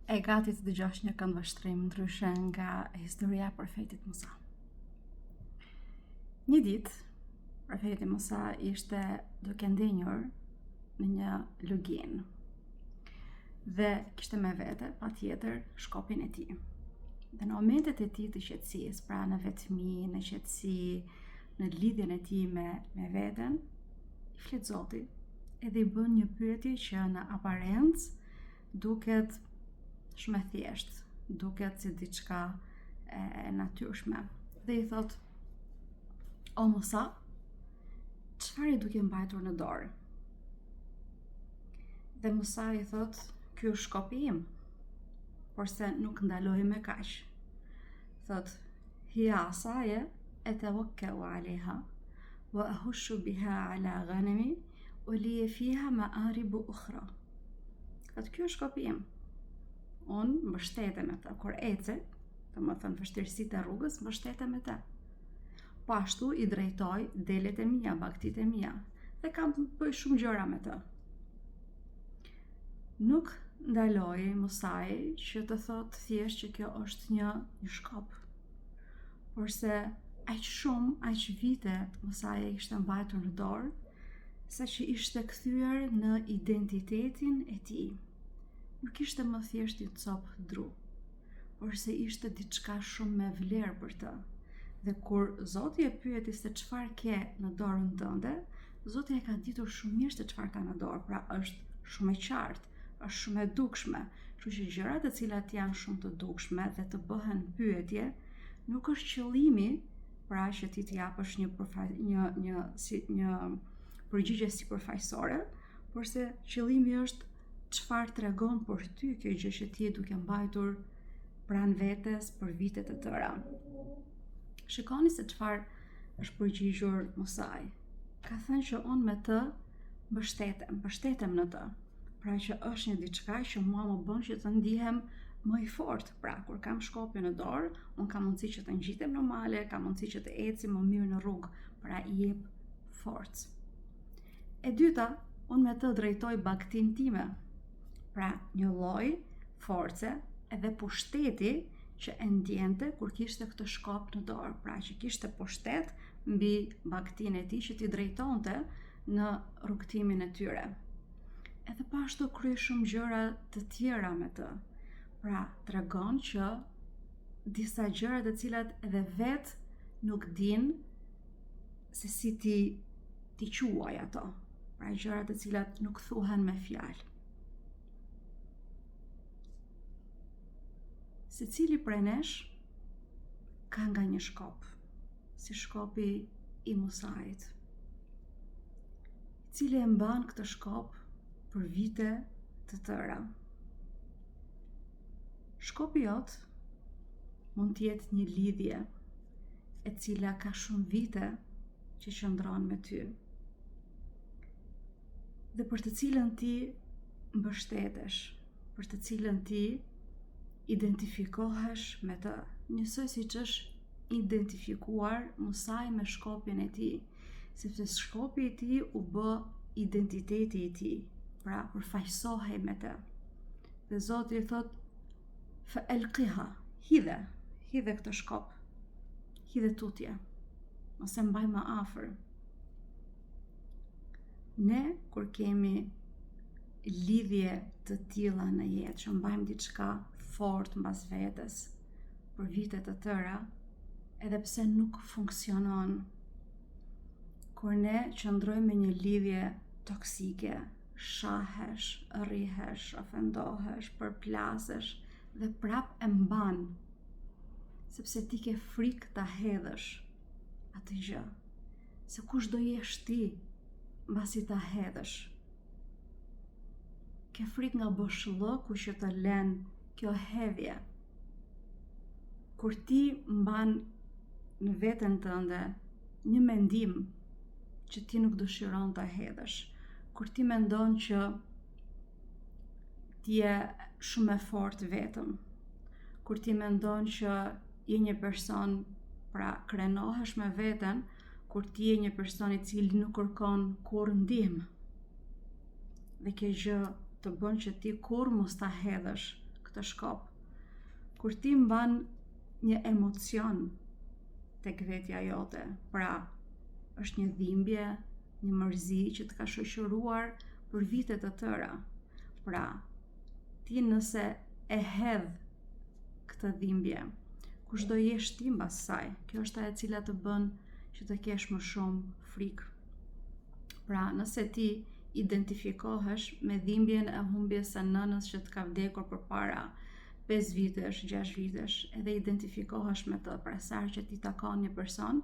E gati të dëgjosh një këngë vështrim ndryshe nga historia e profetit Musa. Një ditë, profeti Musa ishte duke ndenjur në një lugin dhe kishte me vete patjetër shkopin e tij. Dhe në momentet e tij të qetësisë, pra në vetmi, në qetësi, në lidhjen e tij me veten, i flet Zoti edhe i bën një pyetje që në aparencë duket shumë e thjeshtë, duket si diçka e natyrshme. Dhe i thot: "O Musa, çfarë i duke mbajtur në dorë?" Dhe Musa i thot: "Ky është shkopi im." Por se nuk ndaloi me kaq. Thot: "Hiya asaye atawakkau aleha wa ahushu biha ala ghanami wa li fiha ma'arib ukhra." Thot: "Ky është shkopi im. Unë mbështetem me të, kur ece, domethënë vështirësitë e rrugës, mbështetem me të. Po ashtu i drejtoj delet e mia, bagtitë e mia, dhe kam bëj shumë gjëra me të." Nuk ndaloi Musai që të thotë thjesht që kjo është një shkop, por se aq vite Musai ishte mbajtur në dorë, sa që ishte kthyer në identitetin e tij. Nuk ishte më thjesht një copë dru, por se ishte diçka shumë me vlerë për të. Dhe kur Zoti e pyeti se çfarë ke në dorën tënde, Zoti e ka ditur shumë mirë se çfarë ka në dorë, pra është shumë e qartë, është shumë e dukshme. Kështu që gjërat e cilat janë shumë të dukshme dhe të bëhen pyetje, nuk është qëllimi pra që ti të japësh një përgjigje sipërfaqësore, por se qëllimi është çfarë tregon për ty kjo gjë që ti je duke mbajtur pranë vetes për vite të tëra. Shikoni se çfarë është përgjigjur Musai. Ka thënë që unë me të mbështetem në të. Pra që është një diçka që mua më bën që të ndihem më i fortë. Pra kur kam shkopin në dorë, unë kam mundësi që të ngjitem normale, kam mundësi që të eci më mirë në rrugë, pra i jep forcë. E dyta, unë me të drejtoj bagtin time. Pra një lloj force edhe pushteti që e ndjente kur kishte këtë shkop në dorë, pra që kishte pushtet mbi bagtin e tij që t'i drejtonte në rrugtimin e tyre. Edhe pashtu krye shumë gjëra të tjera me të. Pra tregon që disa gjëra të cilat edhe vet nuk din se si ti quaj ato. Pra gjëra të cilat nuk thuhen me fjalë. Secili prej nesh ka nga një shkop, si shkopi i Musait, i cili e mban këtë shkop për vite të tëra. Shkopi jot mund të jetë një lidhje e cila ka shumë vite që qëndron me ty, dhe për të cilën ti mbështetesh, për të cilën ti identifikohesh me të, njësoj si që është identifikuar Musai me shkopin e tij, sepse shkopi i tij u bë identiteti i tij, pra përfaqësohej me të. Dhe Zoti i thot: "Fa'alqiha", hidhe këtë shkop, hidhe tutje, mos e mbaj më afër. Ne kur kemi lidhje të tilla në jetë, që mbajmë diçka fort mbas vetes për vite të tëra, edhe pse nuk funksionon, kur ne qëndrojmë me një lidhje toksike, shahesh, rrihesh, ofendohesh, përplasesh dhe prap e mban, sepse ti ke frikë ta hedhësh atë gjë, se kush do jesh ti mbasi ta hedhësh. Ke frikë nga boshllëku që të lën kjo hedhje. Kur ti mban në veten tënde një mendim që ti nuk dëshiron ta hedhësh, kur ti mendon që ti je shumë e fortë vetëm, kur ti mendon që je një person, pra krenohesh me veten, kur ti je një person i cili nuk kërkon kurrë ndihmë, dhe kjo gjë të bën që ti kur mos ta hedhësh këtë shkop. Kur ti mban një emocion tek vetja jote, pra është një dhimbje, një mërzi që të ka shoqëruar për vite të tëra. Pra, ti nëse e hedh këtë dhimbje, kush do jesh ti mbas saj? Kjo është ajo e cila të bën që të kesh më shumë frikë. Pra, nëse ti identifikohesh me dhimbjen e humbjes së nënës që të ka vdekur përpara 5 vitesh, 6 vitesh, edhe identifikohesh me të, pra sa që ti takon një person,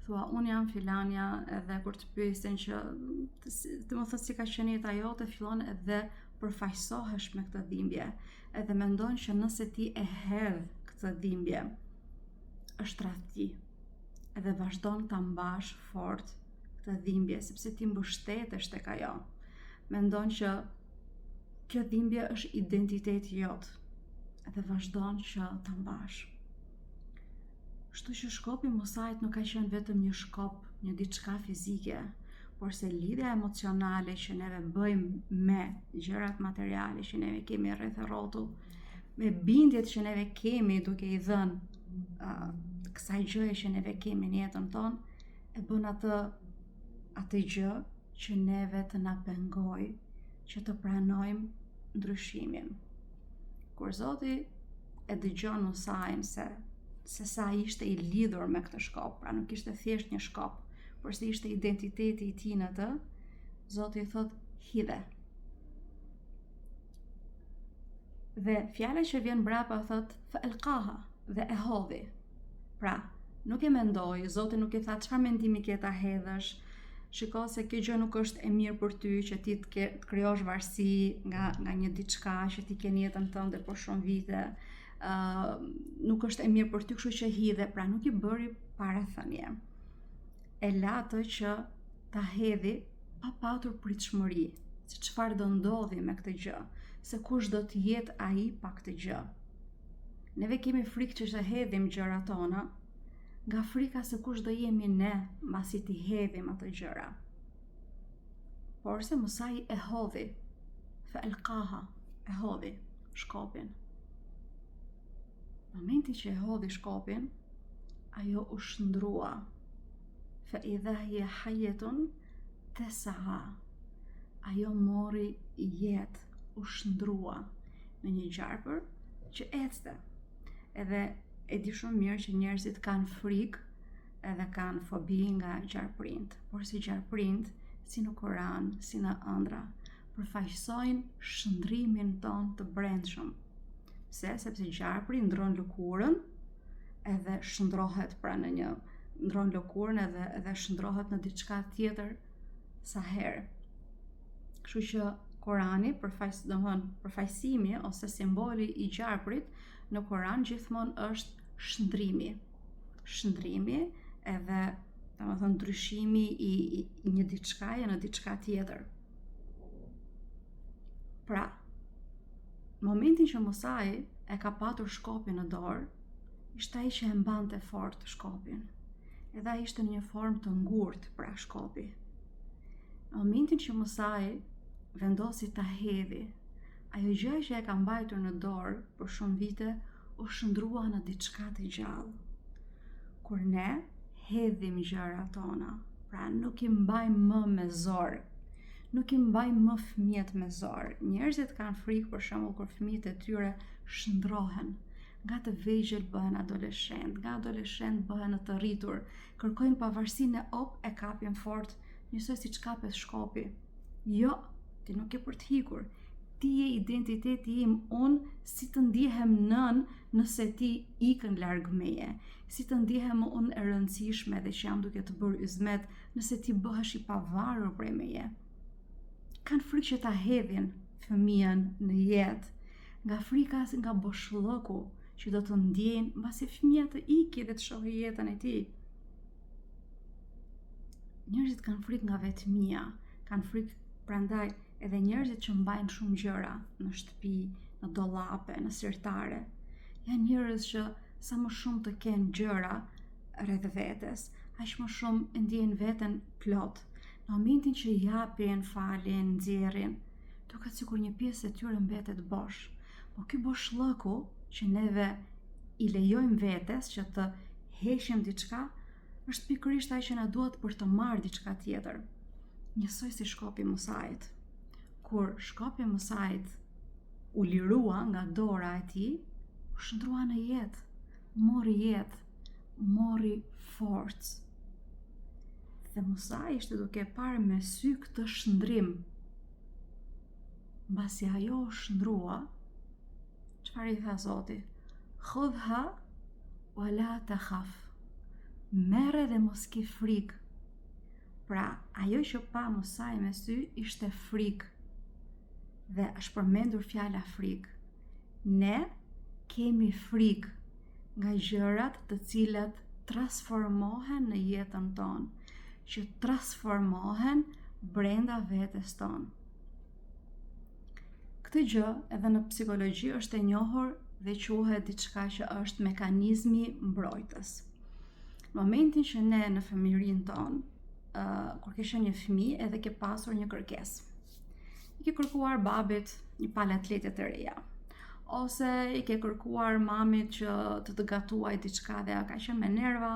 thua, unë jam filanja, edhe kur të pyesin që të më thot si ka qenë jeta jote, fillon edhe përfaqësohesh me këtë dhimbje, edhe mendon që nëse ti e hedh këtë dhimbje, është rreth ti, edhe vazhdon ta mbash fort këtë dhimbje, sepse ti mbështetesh tek ajo. Mendon që kjo dhimbje është identiteti jot, edhe vazhdon që ta mbash. Kështu që shkopi mosait nuk ka qenë vetëm një shkop, një diçka fizike, por se lidhja emocionale që neve bëjmë me gjërat materiale që neve kemi rreth e rrotull, me bindjet që neve kemi duke i dhënë kësaj gjëje që neve kemi në jetën tonë, e bën atë gjë që neve të na pengoj që të pranojmë ndryshimin. Kur Zoti e dëgjon Musain se sa ishte i lidhur me këtë shkop, pra nuk ishte thjesht një shkop, por se ishte identiteti i tij në të, Zoti i thot hidhe. Dhe fjala që vjen mbrapa thot fa'alqaha, dhe e hodhi. Pra, nuk e mendoi, Zoti nuk i tha çfarë mendimi ke ta hedhësh, shiko se kjo gjë nuk është e mirë për ty, që ti të krijosh varësi nga një diçka që ti ke në jetën tënde për shumë vite, nuk është e mirë për ty, kështu që hidhe. Pra nuk i bëri parathënie, e la atë që ta hedhi pa patur pritshmëri se çfarë do ndodhi me këtë gjë, se kush do të jetë ai pa këtë gjë. Neve kemi frikë që të hedhim gjërat tona, nga frika se kush do jemi ne mbasi t'i hedhim ato gjëra. Por se Musai e hodhi, fa'alqaha, e hodhi shkopin. Momenti që e hodhi shkopin, ajo u shndrua. Fa'idha hiya hayyatun tas'a. Ajo mori jetë, u shndrua në një gjarpër që ecte. Edhe e di shumë mirë që njerëzit kanë frikë edhe kanë fobi nga gjarprinjt, por si gjarprinjt, si në Koran, si në ëndra, përfaqësojnë shndrimin ton të brendshëm. Sepse gjarpri ndron lëkurën edhe shndrohet pra në një, ndron lëkurën edhe shndrohet në diçka tjetër sa herë. Kështu që Korani, përfaqësimi ose simboli i gjarprit në Koran gjithmonë është shndrimi edhe domethënë ndryshimi i një diçkaje në diçka tjetër. Pra, momentin që Musai e ka patur shkopin në dorë, ishte ai që e mbante fort shkopin. Edhe ai ishte në një formë të ngurtë pra shkopi. Në momentin që Musai vendosi ta hedhi, ajo gjë që e ka mbajtur në dorë për shumë vite u shndrua në diçka të gjallë. Kur ne hedhim gjërat tona, pra nuk i mbajmë më me zor, nuk i mbajmë më fëmijët me zor. Njerëzit kanë frikë për shembull kur fëmijët e tyre shndrohen, nga të vegjël bëhen adoleshent, nga adoleshent bëhen të rritur, kërkojnë pavarësinë e kapin fort, njësoj siç kapet shkopi. Jo, ti nuk je për të hikur. Ti je identiteti im, unë si të ndihem nëse ti ikën larg meje, si të ndihem unë e rëndësishme dhe që jam duke të bërë yzmet nëse ti bëhesh i pavarur prej meje. Kanë frikë që ta hedhin fëmijën në jetë, nga frika nga boshllëku që do të ndjejnë mbasi fëmia të iki dhe të shohë jetën e tij. Njerëzit kanë frikë nga vetmia, kanë frikë prandaj edhe njerëzit që mbajnë shumë gjëra në shtëpi, në dollape, në sirtare, janë njerëz që sa më shumë të kenë gjëra rreth vetes, aq më shumë ndjejnë veten plot. Në momentin që japin, falin, nxjerrin, duket sikur një pjesë e tyre mbetet bosh. Po ky boshllëku që neve i lejojmë vetes që të heqim diçka, është pikërisht ai që na duhet për të marrë diçka tjetër. Njësoj si shkopi i Musait. Kur shkopi i Musait u lirua nga dora e tij, u shndrua në jetë, mori forcë. Dhe Musai ishte duke parë me sy këtë shndrim. Mbasi ajo u shndrua, çfarë i tha Zoti? Khudha wala takhaf. Merre dhe mos ke frikë. Pra, ajo që pa Musai me sy ishte frikë. Dhe është përmendur fjala frikë. Ne kemi frikë nga gjërat të cilat transformohen në jetën tonë, që transformohen brenda vetes tonë. Këtë gjë edhe në psikologji është e njohur dhe quhet diçka që është mekanizmi mbrojtës. Në momentin që ne në fëmijërinë tonë, kur ke qenë një fëmijë edhe ke pasur një kërkesë, i ke kërkuar babit një palë atlete të reja, ose i ke kërkuar mamit që të gatuaj diçka dhe ka qenë me nerva,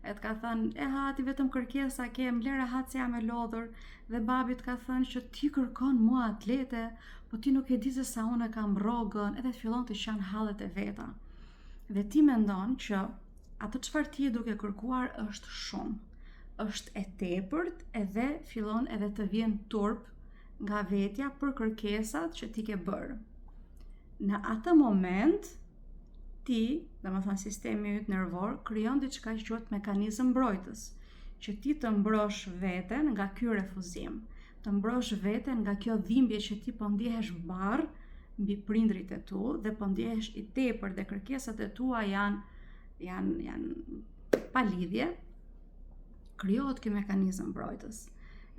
e të ka thënë, hati vetëm kërkesa ke, mlera hatë se jam e lodhur, dhe babit ka thënë që ti kërkon mua atlete, po ti nuk e di se sa unë kam rrogën, edhe fillon të qan hallet e veta. Dhe ti mendon që atë çfarë ti e duke kërkuar është shumë, është e tepërt, edhe fillon edhe të vjen turp nga vetja për kërkesat që ti ke bërë. Në atë moment, ti, domethënë sistemi yt nervor, krijon diçka që quhet mekanizëm mbrojtës, që ti të mbrosh veten nga ky refuzim, të mbrosh veten nga kjo dhimbje që ti po ndihesh barr mbi prindrit e tu dhe po ndihesh i tepër dhe kërkesat e tua janë pa lidhje. Krijohet ky mekanizëm mbrojtës.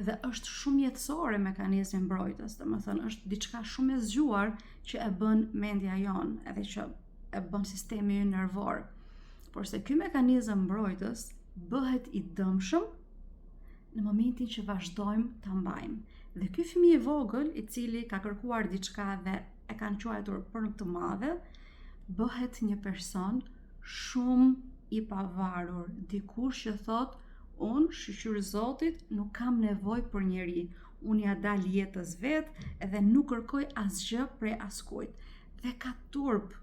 Dhe është shumë jetësore mekanizmi mbrojtës, domethënë është diçka shumë e zgjuar që e bën mendja jon, edhe që e bën sistemi ynë nervor. Por se ky mekanizëm mbrojtës bëhet i dëmshëm në momentin që vazhdojmë ta mbajmë. Dhe ky fëmijë i vogël, i cili ka kërkuar diçka dhe e kanë quajtur për të madhe, bëhet një person shumë i pavarur, dikush që thotë, unë, shqyr Zotit, nuk kam nevojë për njeri. Unë ja dal jetës vetë edhe nuk kërkoj asgjë prej askujt. Dhe ka turp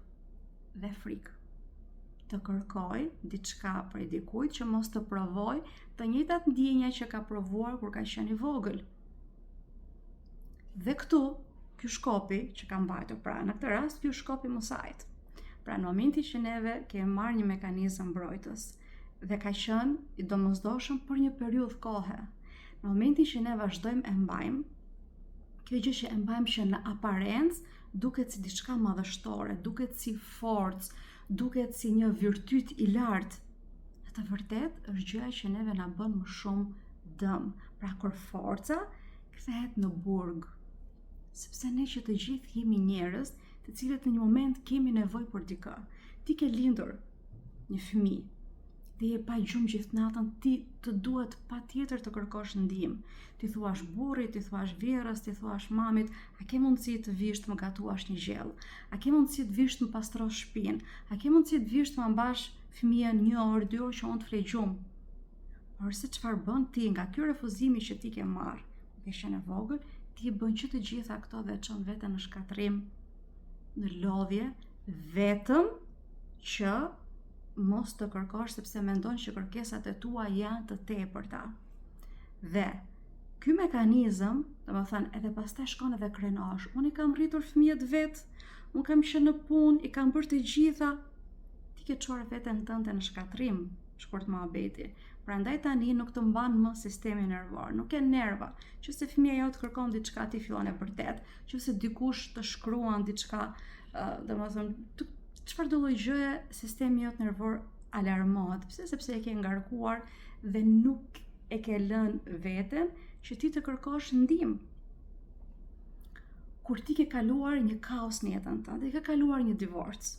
dhe frikë të kërkoj diçka prej dikujt që mos të provoj të njëjtat ndjenja që ka provuar kur ka qenë i vogël. Dhe këtu, ky shkopi që ka mbajtur, pra në këtë rast ky shkopi Musait. Pra në momentin që neve kemi marrë një mekanizëm mbrojtës dhe ka qenë i domosdoshëm për një periudhë kohe. Në momentin që ne vazhdojmë e mbajmë, kjo gjë që e mbajmë që në aparencë duket si diçka madhështore, duket si forcë, duket si një virtyt i lartë. Në të vërtet është gjëja që neve na bën më shumë dëm. Pra kur forca kthehet në burg. Sepse ne që të gjithë jemi njerëz, të cilët në një moment kemi nevojë për dikë. Ti ke lindur një fëmijë, dhe je pa gjumë gjithë natën, ti të duhet patjetër të kërkosh ndihmë. Ti thuash burrit, ti thuash vjerrës, ti thuash mamit, a ke mundësi të vish të më gatuash një gjell? A ke mundësi të vish të më pastrosh shtëpinë? A ke mundësi të vish të më mbash fëmijën 1 orë, 2 orë që unë të flej gjumë? Por se çfarë bën ti nga ky refuzimi që ti ke marrë, ke qenë e vogël, ti bën që të gjitha këto dhe çon veten në shkatrim, në lodhje, vetëm që mos të kërkosh sepse mendon që kërkesat e tua janë të tepërta. Dhe ky mekanizëm, domethënë edhe pastaj shkon edhe krenosh. Unë i kam rritur fëmijët vet, unë kam qenë në punë, i kam bërë të gjitha. Ti ke çuar veten tënde në shkatrim, shkurt mohabeti. Prandaj tani nuk të mban më sistemi nervor, nuk ke nerva. Nëse fëmia jote kërkon diçka, ti fillon e vërtet. Nëse dikush të shkruan diçka, domethënë çfarë do lloj gjëje sistemi jot nervor alarmohet. Pse? Sepse e ke ngarkuar dhe nuk e ke lënë veten që ti të kërkosh ndihmë. Kur ti ke kaluar një kaos në jetën tënde, ke kaluar një divorc.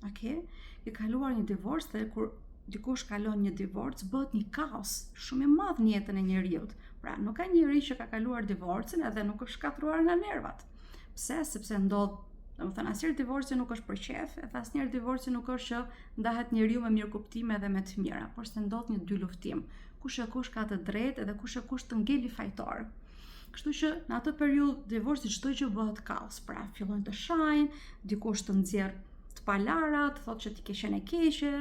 Okej? Ke kaluar një divorc dhe kur dikush kalon një divorc, bëhet një kaos shumë i madh në jetën e njeriu. Pra, nuk ka njeri që ka kaluar divorcin edhe nuk është shkatruar nga nervat. Pse? Sepse ndodh Domethënë asnjëherë divorci nuk është për qef, edhe asnjëherë divorci nuk është që ndahet njeriu me mirëkuptime dhe me të mira, por se ndodh një dy luftim. Kush e kush ka të drejtë edhe kush e kush të ngeli fajtor. Kështu që në atë periudhë divorci çdo gjë bëhet kaos. Pra fillojnë të shajnë, dikush të nxjerr të palara, të thotë që ti ke qenë e keqe,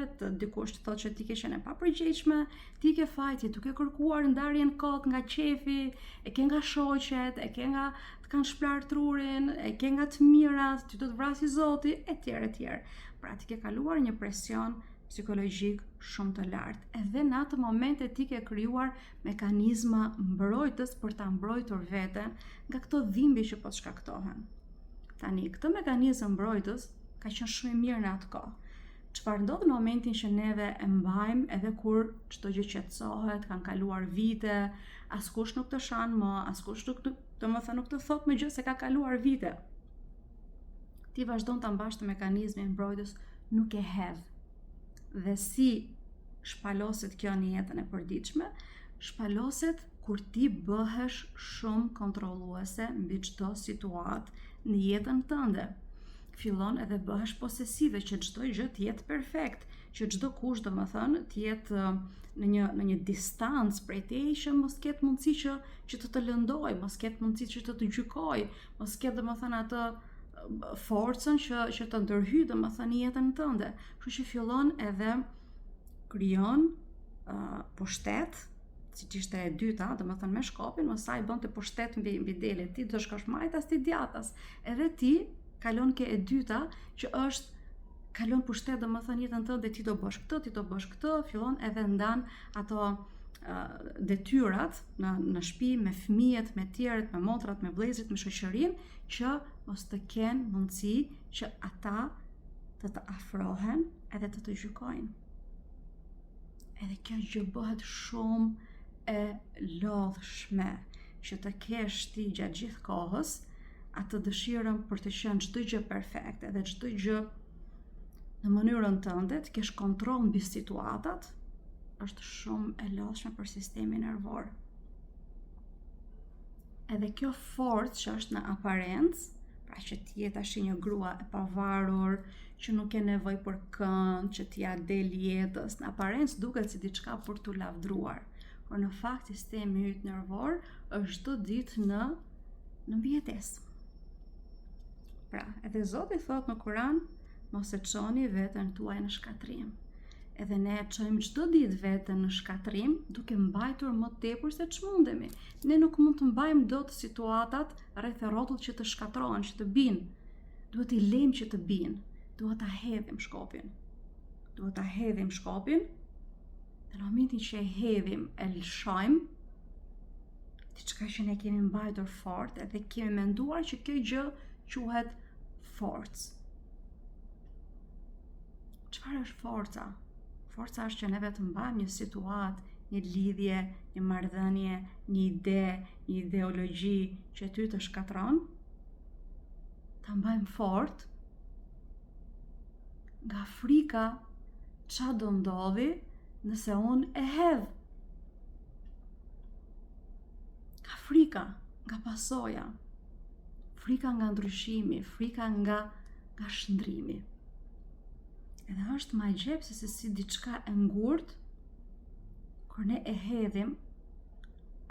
dikush të thotë që ti ke qenë e papërgjegjshme, ti ke fajt, ti duke kërkuar ndarjen kot nga qefi, e ke nga shoqet, e ke nga të kanë shplar trurin, e ke nga të mirat, ti do të vrasi Zoti, etj, etj. Pra ti ke kaluar një presion psikologjik shumë të lartë. Edhe në atë moment ti ke krijuar mekanizma mbrojtës për ta mbrojtur veten nga këto dhimbje që po të shkaktohen. Tani, këtë mekanizëm mbrojtës ka qenë shumë i mirë në atë kohë. Çfarë ndodh në momentin që neve e mbajmë edhe kur çdo gjë qetësohet, kanë kaluar vite, askush nuk të shan më, askush nuk të thot më gjë se ka kaluar vite. Ti vazhdon ta mbash të mekanizmin mbrojtës, nuk e hedh. Dhe si shpaloset kjo në jetën e përditshme? Shpaloset kur ti bëhesh shumë kontrolluese mbi çdo situatë në jetën tënde. Fillon edhe bëhesh posesive, që çdo gjë të jetë perfekt, që çdo kush domethënë të jetë në një distancë prej teje që mos ketë mundësi që të lëndoj, mos ketë mundësi që të gjykoj, mos ketë domethënë atë forcën që të ndërhyj domethënë në jetën tënde. Kështu që fillon edhe krijon pushtet, siç ishte e dyta, domethënë me shkopin, mos ai bënte pushtet mbi dele, ti do shkosh majtas, ti djathtas. Edhe ti kalon ke e dyta që është kalon pushtet domethënë jetën tënde, ti do bësh këtë, fillon edhe ndan ato detyrat në shtëpi me fëmijët, me tjerët, me motrat, me vëllezërit, me shoqërinë, që mos të kenë mundësi që ata të afrohen edhe të gjykojnë. Edhe kjo gjë bëhet shumë e lodhshme, që të kesh ti gjatë gjithë kohës atë dëshirën për të qenë çdo gjë perfekte, edhe çdo gjë në mënyrën tënde, të kesh kontroll mbi situatat, është shumë e lodhshme për sistemin nervor. Edhe kjo forcë që është në aparencë, pra që ti je tash një grua e pavarur, që nuk ke nevojë për kënd, që ti ja del jetës, në aparencë duket si diçka për t'u lavdruar, por në fakt sistemi yt nervor është çdo ditë në mbijetesë. Pra, edhe Zoti thot në Kur'an, mos e çoni veten tuaj në shkatrim. Edhe ne e çojmë çdo ditë veten në shkatrim, duke mbajtur më tepër se ç'mundemi. Ne nuk mund të mbajmë dot situatat rreth e rrotullt që të shkatrohen, që të binë. Duhet i lejmë që të binë. Duhet ta hedhim shkopin. Dhe në momentin që e hedhim, e lëshojmë, diçka që ne kemi mbajtur fort, edhe kemi menduar që kjo gjë quhet forcë. Çfarë është forca? Forca është që ne vetë mbajmë një situatë, një lidhje, një marrëdhënie, një ide, një ideologji që ty të shkatron, ta mbajmë fort nga frika ç'a do ndodhi nëse unë e hedh. Nga frika, nga pasoja, frika nga ndryshimi, frika nga shndrimi. Edhe është më e gjepse se si diçka e ngurtë, kur ne e hedhim,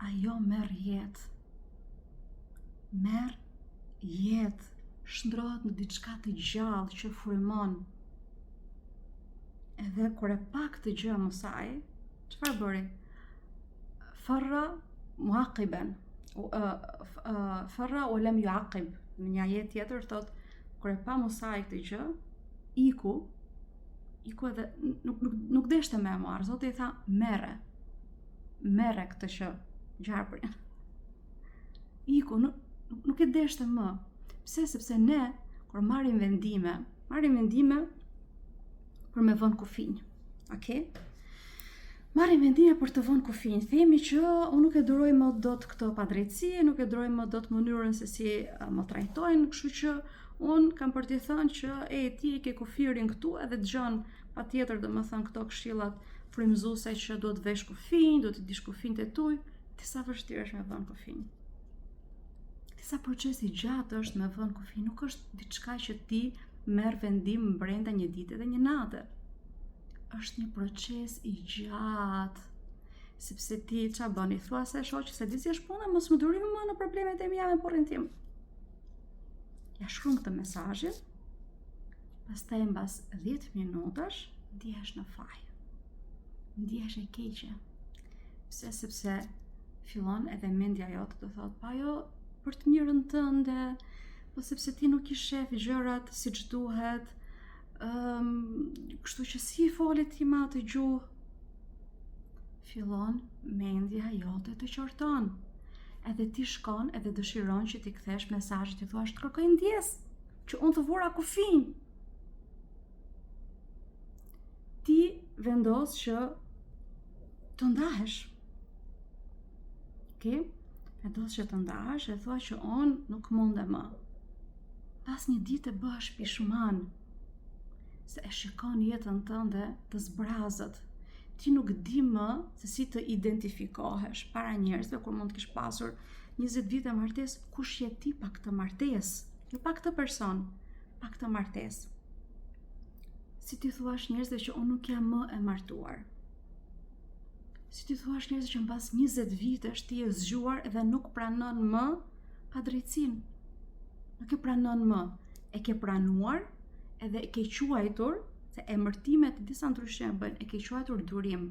ajo merr jetë. Shndrohet në diçka të gjallë që frymon. Edhe kur e pa këtë gjë Musai, çfarë bëri? Farra muaqiban. Farra wa lam yuaqib. Në një ajet tjetër thot, kur e pa Musai këtë gjë, iku edhe nuk deshte me marr. Zoti i tha, merre këtë që gjarpërin. Iku nuk e deshte më. Pse? Sepse ne kur marrim vendime për me vënë kufinj. Okay? Marrim vendime për të vënë kufinj. Themi që unë nuk e duroj më dot këtë padrejtësi, nuk e duroj më dot mënyrën se si më trajtojnë, kështu që unë kam për t'i thënë që ti e ke kufirin këtu, edhe dëgjon patjetër domethënë këto këshillat frymëzuese që duhet vesh kufinj, duhet të dish kufinjt e tuaj, ti sa vështirë është me vënë kufinj. sa procesi gjatë është me vënë kufi, nuk është diçka që ti merr vendim brenda një dite dhe një nate. Është një proces i gjatë, sepse ti ç'a bën, i thua se shoqë se di si është puna, mos më durimi më në problemet e mia me porrin tim. Ja shkruan këtë mesazhin, pastaj mbas 10 minutash ndihesh në faj. Ndihesh e keqe. Pse? Sepse fillon edhe mendja jote të thotë, pa jo për të mirën tënde, po sepse ti nuk i shef gjërat siç duhet, kështu që si i folet ti me atë gjuhë. Fillon mendja jote të qorton. Edhe ti shkon edhe dëshiron që ti kthesh mesazhin, ti thua të kërkoj ndjes, që unë të vura kufin. Ti vendos që të ndahesh. Okay? Vendos që të ndahesh e thua që unë nuk munde më. Pas një dite bëhesh pishman, se e shikon jetën tënde të zbrazët. Ti nuk di më se si të identifikohesh para njerëzve kur mund të kish pasur 20 vite martesë, kush je ti pa këtë martesë, jo pa këtë person, pa këtë martesë. Si ti thuash njerëzve që unë nuk jam më e martuar. Si ti thuash njerëzve që mbas 20 vitesh ti je zgjuar edhe nuk pranon më padrejtësinë. Nuk e pranon më, e ke pranuar edhe e ke quajtur, se emërtimet disa ndryshe bën, e ke quajtur durim.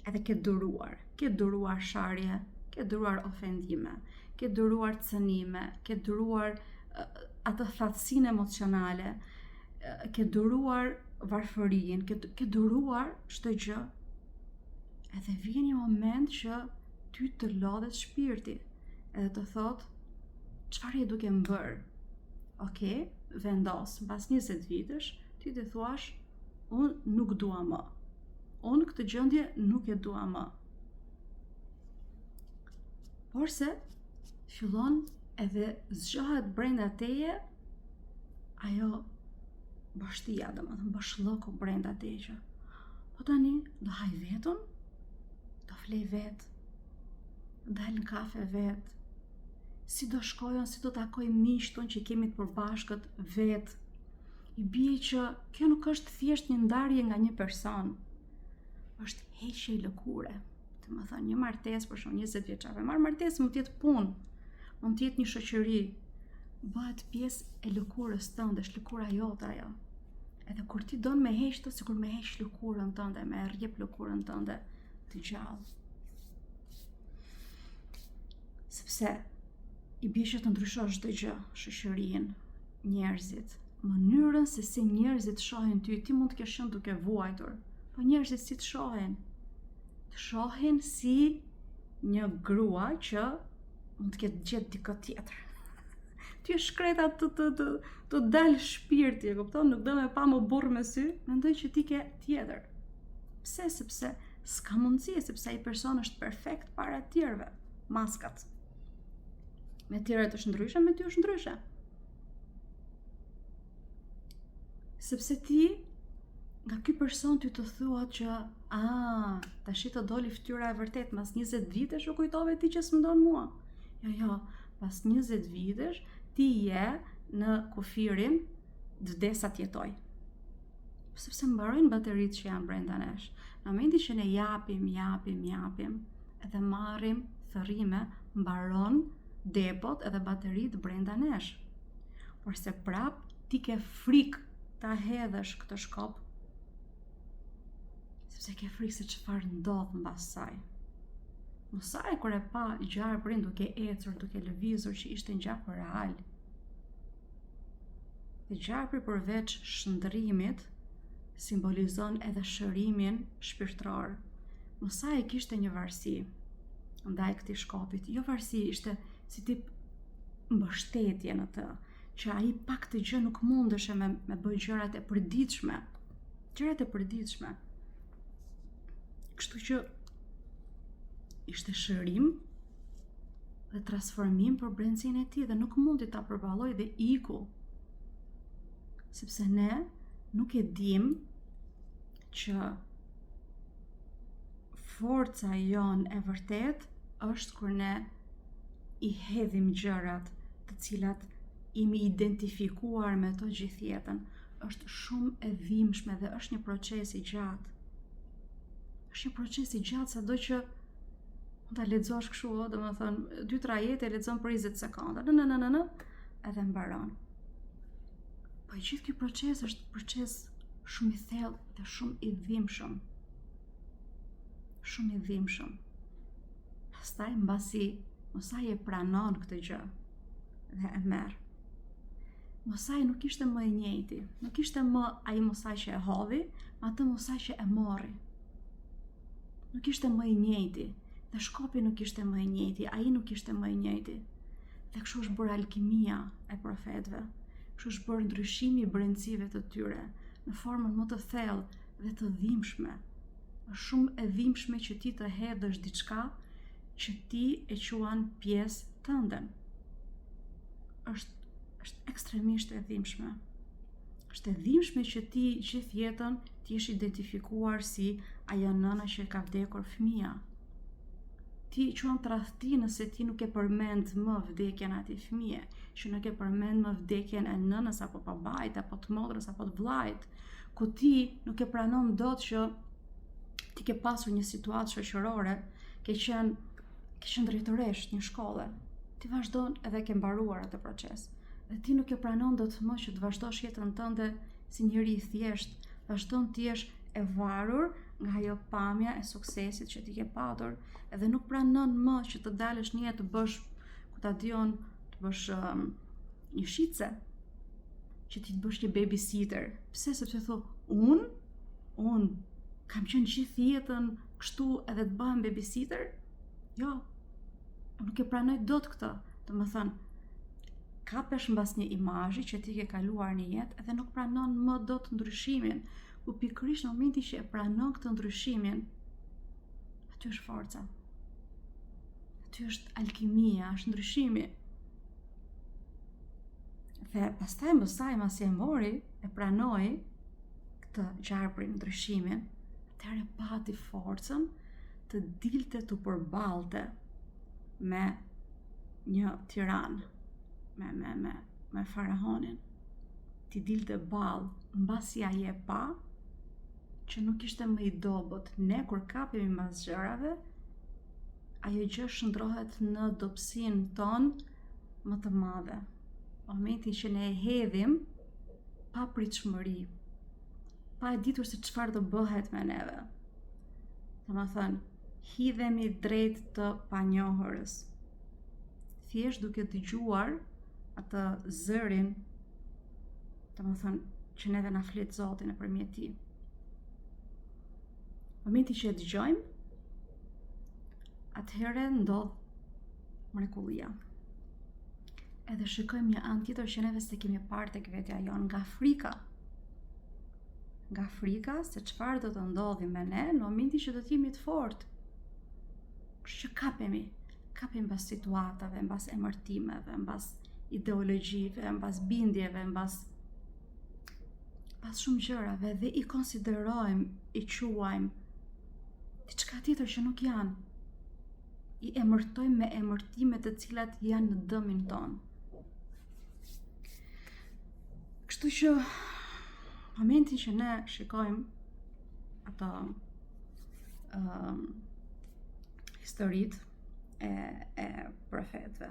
Edhe ke duruar sharje, ke duruar ofendime, ke duruar cënime, ke duruar atë thatësinë emocionale, ke duruar varfërinë, ke duruar çdo gjë. Edhe vjen një moment që ty të lodhet shpirti, edhe të thotë, çfarë je duke më bërë? Okej, vendos, mbas 20 vitesh, ti të thuash, unë nuk dua më. Unë këtë gjendje nuk e dua më. Por se fillon edhe zgjohet brenda teje ajo bashtia, domethënë bashllëku brenda teje që po tani do haj vetën, do flej vetë, do dal në kafe vetë, si do shkojën, si do takoj miqtun që kemi të përbashkët vetë. I bie që kjo nuk është thjesht një ndarje nga një person, është heqje e lëkure. Të më thënë, një martesë, për shumë 20 vjeçare, martesë mund të jetë punë, mund të jetë një shoqëri, bëhet pjesë e lëkurës tënde, është lëkura jote ajo. Edhe kur ti don me heq të, sikur me heq lëkurën tënde, me rrjep lëkurën tënde të gjallë. Sepse i bie që të ndryshosh çdo gjë, shoqërinë, njerëzit, mënyrën se si njerëzit shohin ty, ti mund të kesh qenë duke vuajtur, po njerëzit si të shohin? Të shohin si një grua që mund të ketë gjetë dikë tjetër. Ty e shkreta të dalë shpirti, e kupton? Nuk do me pa më burr me sy, mendoj që ti ke tjetër. Pse? Sepse s'ka mundësi, sepse ai person është perfekt para të tjerëve, maskat. Me tjerët është ndryshe, me ty është ndryshe. Sepse ti, nga ky person ty të thuat që tash të doli fytyra e vërtet, mas 20 vitesh u kujtove ti që s'mëndon mua. Jo, pas 20 vitesh ti je në kufirin vdesa tjetoj. Sepse mbarojnë bateritë që janë brenda nesh. Në momentin që ne japim, edhe marrim thërrime, mbaron depot edhe bateritë brenda nesh. Por se prap ti ke frikë ta hedhësh këtë shkop, sepse ke frikë se çfarë ndodh mbas saj. Musaj kur e pa gjarprin duke ecur, duke lëvizur që ishte ngjarje real. Dhe gjarpri përveç shndërrimit simbolizon edhe shërimin shpirtëror. Musaj kishte një varësi ndaj këtij shkopit, jo varësi, ishte si tip mbështetje në të, që ai pak të gjë nuk mundeshe me bëj gjërat e përditshme. Kështu që ishte shërim dhe transformim për brendësinë e tij dhe nuk mundi ta përballoj dhe iku. Sepse ne nuk e dim që forca jon e vërtet është kur ne i hedhim gjërat të cilat imi identifikuar me to gjithë jetën, është shumë e dhimbshme dhe është një proces i gjatë. Është një proces i gjatë sado që ta lexosh kështu, domethënë 2-3 ajete e lexon për 20 sekonda. Edhe mbaron. Po i gjithë ky proces është proces shumë i thellë dhe shumë i dhimbshëm. Shumë i dhimbshëm. Pastaj mbasi Mosai e pranon këtë gjë dhe e merr. Mosai nuk ishte më i njëjti, nuk ishte më ai Mosai që e hodhi, ma atë Mosai që e morri. Nuk ishte më i njëjti, dhe shkopi nuk ishte më i njëjti, ai nuk ishte më i njëjti. Dhe kështu është bërë alkimia e profetëve, kështu është bërë ndryshimi i brendësive të tyre në formën më të thellë dhe të dhimbshme. Është shumë e dhimbshme që ti të hedhësh diçka që ti e quan pjesë tënde. Është ekstremisht e dhimbshme. Është e dhimbshme që ti gjithë jetën ti jesh identifikuar si ajo nëna që ka vdekur fëmia. Ti quan tradhti nëse ti nuk e përmend më vdekjen e atij fëmie, që nuk e përmend më vdekjen e nënës apo babait apo të motrës apo të vllait, ku ti nuk e pranon dot që ti ke pasur një situatë shoqërore, ke qenë drejtoresh një shkolle. Ti vazhdon edhe ke mbaruar atë proces. Dhe ti nuk e pranon dot më që të vazhdosh jetën tënde si njëri i thjesht, vazhdon të jesh e varur nga ajo pamja e suksesit që ti ke patur, edhe nuk pranon më që të dalësh një jetë të bësh, ku ta diun, të bësh një shitse, që ti të bësh një babysitter. Pse? Sepse thon, unë kam qenë gjithë jetën kështu edhe të bëhem babysitter? Jo, nuk e pranoj dot këtë. Domethënë, kapesh mbas një imazhi që ti ke kaluar në jetë edhe nuk pranon më dot ndryshimin. Ku pikërisht në momentin që e pranon këtë ndryshimin, aty është forca. Aty është alkimia, është ndryshimi. Dhe pastaj Mosai masi e mori, e pranoi këtë gjarprin ndryshimin, atëherë pati forcën të dilte të përballte me një tiran, me faraonin. Ti dilte ballë, mbasi ai e pa që nuk ishte më i dobët, ne kur kapemi mbas gjërave, ajo gjë shndrohet në dobësinë tonë më të madhe. Momentin që ne e hedhim pa pritshmëri, pa e ditur se çfarë do bëhet me neve. Domethënë, hidhemi drejt të panjohurës. Thjesht duke dëgjuar atë zërin, domethënë, që neve na flet Zoti nëpërmjet tij. Momenti që e dëgjojmë, atëherë ndodh mrekullia. Edhe shikojmë një anë tjetër që neve s'e kemi parë tek vetja jonë, nga frika. Nga frika se çfarë do të ndodhi me ne në momentin që do të jemi të fortë. Kështu që kapemi mbas situatave, mbas emërtimeve, mbas ideologjive, mbas bindjeve, mbas shumë gjërave dhe i konsiderojmë, i quajmë diçka tjetër që nuk janë. I emërtojmë me emërtime të cilat janë në dëmin tonë. Kështu që momentin që ne shikojmë ato historitë e profetëve,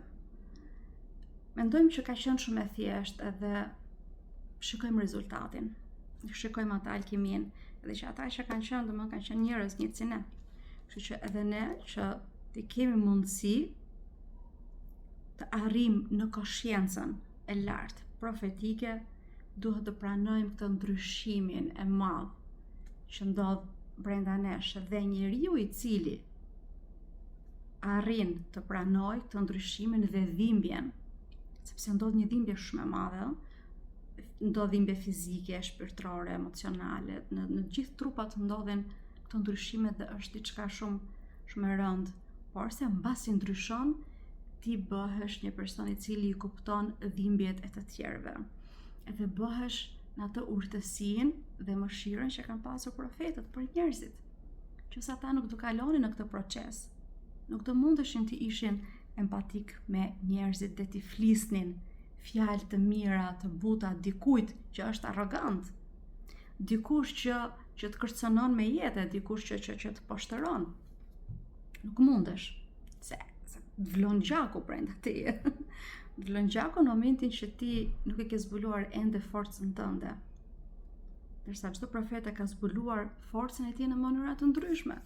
mendojmë që ka qenë shumë e thjeshtë edhe shikojmë rezultatin. Shikojmë atë alkimin, edhe që ata që kanë qenë njerëz njëjtë si ne. Kështu që edhe ne që të kemi mundësi të arrijmë në koshiencën e lartë profetike, duhet të pranojmë këtë ndryshimin e madh që ndodh brenda nesh dhe njeriu i cili arrin të pranojë këtë ndryshimin dhe dhimbjen, sepse ndodh një dhimbje shumë e madhe, ndodh dhimbje fizike, shpirtërore, emocionale, në gjithë trupat ndodhen këto ndryshime dhe është diçka shumë e rëndë, por se mbasi ndryshon, ti bëhesh një person i cili i kupton dhimbjet e të tjerëve. Edhe bëhesh në atë urtësinë dhe mëshirën që kanë pasur profetët për njerëzit, që sa ata nuk do kalonin në këtë proces, nuk do mundeshin të ishin empatik me njerëzit dhe t'i flisnin fjalë të mira, të buta dikujt që është arrogant, dikush që të kërcënon me jetë, dikush që të poshtëron. Nuk mundesh, se të vlon gjaku brenda teje. Të vlon gjaku në momentin që ti nuk e ke zbuluar ende forcën tënde. Ndërsa çdo profet e ka zbuluar forcën e tij në mënyra të ndryshme.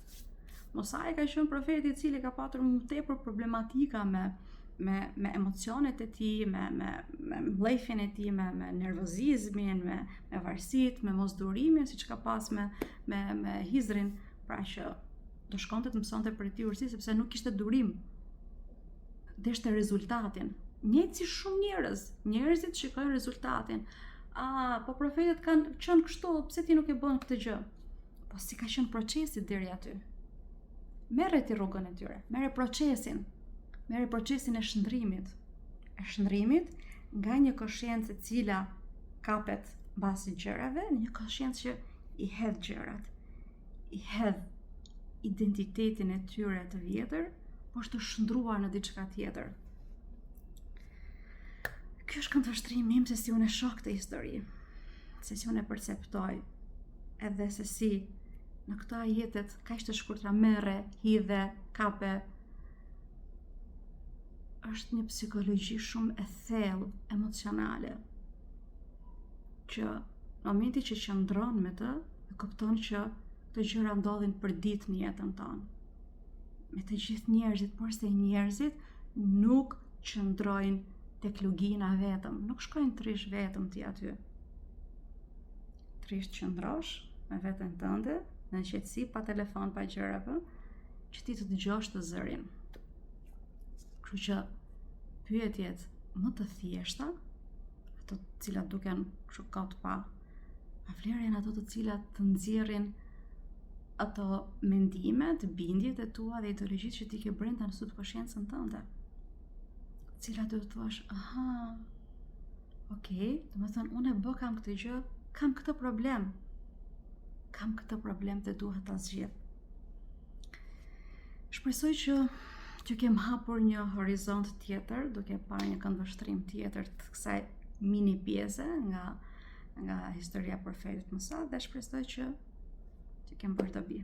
Mosai ka qenë profeti i cili ka patur më tepër problematika me emocionet e tij, me mllëfjen e tij, me nervozizmin, me varësitë, me mosdurimin siç ka pas me Hizrin, pra që do shkonte të mësonte për ti ursi sepse nuk kishte durim. Deshte rezultatin. Njëjtë si shumë njerëz. Njerëzit shikojnë rezultatin. Po profetët kanë qenë kështu, pse ti nuk e bën këtë gjë? Po si ka qenë procesi deri aty? Merre ti rrugën e tyre, merre procesin e shndrimit. E shndrimit nga një koshiencë e cila kapet mbasi gjërave, në një koshiencë që i hedh gjërat, i hedh identitetin e tyre të vjetër, po është të shndruar në diçka tjetër. Kjo është këndvështrimi im se si unë e shoh këtë histori, se si unë e perceptoj, edhe se si në këto ajetet kaq të shkurtra merre, hidhe, kape, është një psikologji shumë e thellë, emocionale, që në momenti që qëndron me të, e kupton që këto gjëra ndodhin për ditë në jetën tonë. Me të gjithë njerëzit, por se njerëzit nuk qëndrojnë tek lugina vetëm, nuk shkojnë trish vetëm ti aty. Trish qëndrosh me veten tënde, në qetësi, pa telefon, pa gjëra, që ti të dëgjosh të zërin. Kështu që pyetjet më të thjeshta, ato të cilat duken kështu kot pa, a vlerë janë ato të cilat të nxjerrin ato mendimet, bindjet e tua dhe ideologjitë që ti ke brenda në subkonsciencën tënde. Cilat do të thuash, okay, domethënë unë e bë kam këtë gjë, kam këtë problem dhe duhet ta zgjidh. Shpresoj që kem hapur një horizont tjetër, duke parë një këndvështrim tjetër të kësaj mini pjese nga historia profetit Musa, dhe shpresoj që kem bërë dobi.